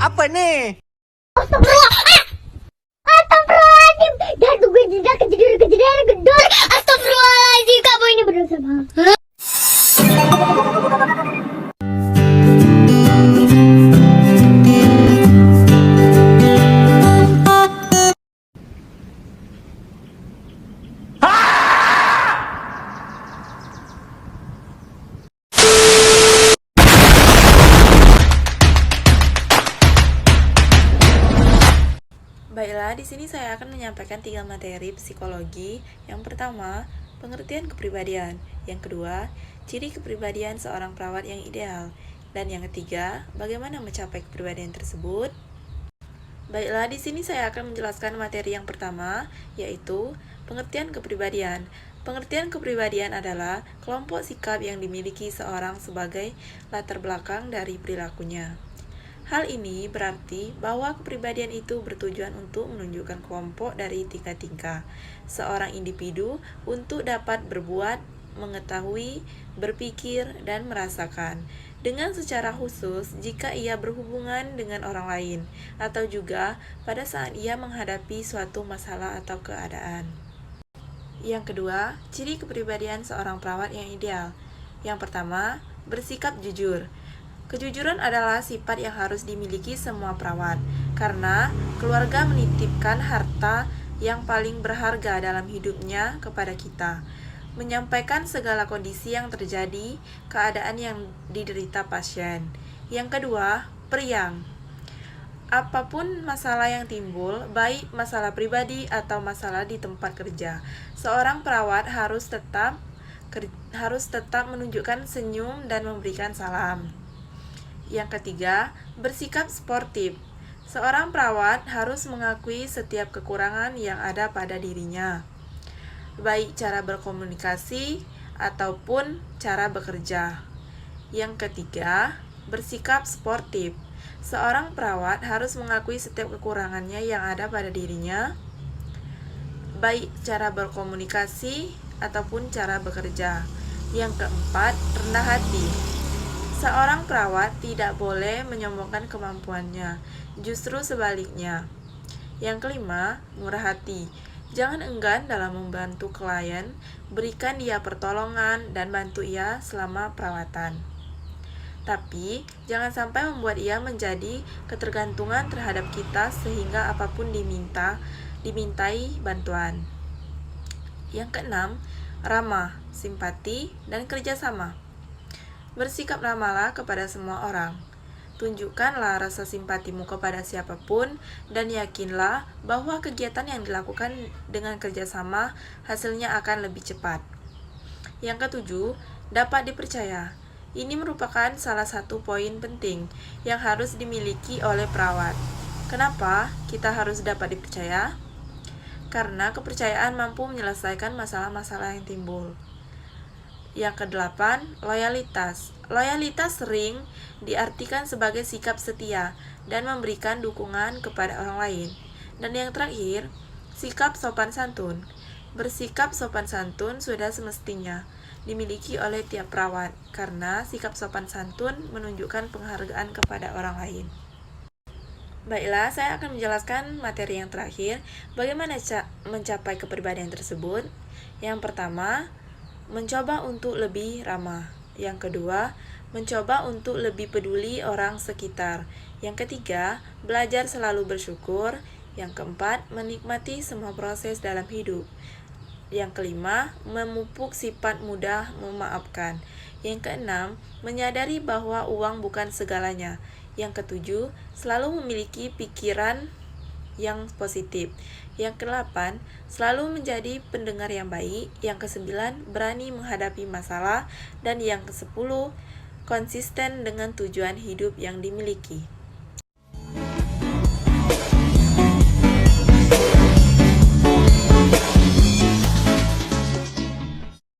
Apa nih? Astagfirullah. Astagfirullahaladzim. Dah tunggu jeda kejadian gedor. Astagfirullahaladzim, kamu ini berdosa banget. Baiklah, di sini saya akan menyampaikan 3 materi psikologi. Yang pertama, pengertian kepribadian. Yang kedua, ciri kepribadian seorang perawat yang ideal. Dan yang ketiga, bagaimana mencapai kepribadian tersebut. Baiklah, di sini saya akan menjelaskan materi yang pertama, yaitu pengertian kepribadian. Pengertian kepribadian adalah kelompok sikap yang dimiliki seorang sebagai latar belakang dari perilakunya. Hal ini berarti bahwa kepribadian itu bertujuan untuk menunjukkan kelompok dari tingkah-tingkah seorang individu untuk dapat berbuat, mengetahui, berpikir, dan merasakan, dengan secara khusus jika ia berhubungan dengan orang lain, atau juga pada saat ia menghadapi suatu masalah atau keadaan. Yang kedua, ciri kepribadian seorang perawat yang ideal. Yang pertama, bersikap jujur. Kejujuran adalah sifat yang harus dimiliki semua perawat, karena keluarga menitipkan harta yang paling berharga dalam hidupnya kepada kita. Menyampaikan segala kondisi yang terjadi, keadaan yang diderita pasien. Yang kedua, periang. Apapun masalah yang timbul, baik masalah pribadi atau masalah di tempat kerja, seorang perawat harus tetap menunjukkan senyum dan memberikan salam. Yang ketiga, bersikap sportif. Seorang perawat harus mengakui setiap kekurangan yang ada pada dirinya, baik cara berkomunikasi ataupun cara bekerja. Yang ketiga, bersikap sportif. Seorang perawat harus mengakui setiap kekurangannya yang ada pada dirinya, baik cara berkomunikasi ataupun cara bekerja. Yang keempat, rendah hati. Seorang perawat tidak boleh menyombongkan kemampuannya, justru sebaliknya. Yang kelima, murah hati. Jangan enggan dalam membantu klien, berikan dia pertolongan dan bantu ia selama perawatan. Tapi, jangan sampai membuat ia menjadi ketergantungan terhadap kita sehingga apapun dimintai bantuan. Yang keenam, ramah, simpati, dan kerjasama. Bersikap ramahlah kepada semua orang. Tunjukkanlah rasa simpatimu kepada siapapun dan yakinlah bahwa kegiatan yang dilakukan dengan kerjasama hasilnya akan lebih cepat. Yang ketujuh, dapat dipercaya. Ini merupakan salah satu poin penting yang harus dimiliki oleh perawat. Kenapa kita harus dapat dipercaya? Karena kepercayaan mampu menyelesaikan masalah-masalah yang timbul. Yang kedelapan, loyalitas. Loyalitas sering diartikan sebagai sikap setia dan memberikan dukungan kepada orang lain. Dan yang terakhir, sikap sopan santun. Bersikap sopan santun sudah semestinya dimiliki oleh tiap perawat, karena sikap sopan santun menunjukkan penghargaan kepada orang lain. Baiklah, saya akan menjelaskan materi yang terakhir, bagaimana mencapai kepribadian tersebut. Yang pertama, mencoba untuk lebih ramah. Yang kedua, mencoba untuk lebih peduli orang sekitar. Yang ketiga, belajar selalu bersyukur. Yang keempat, menikmati semua proses dalam hidup. Yang kelima, memupuk sifat mudah memaafkan. Yang keenam, menyadari bahwa uang bukan segalanya. Yang ketujuh, selalu memiliki pikiran yang positif. Yang kedelapan, selalu menjadi pendengar yang baik. Yang kesembilan, berani menghadapi masalah. Dan yang kesepuluh, konsisten dengan tujuan hidup yang dimiliki.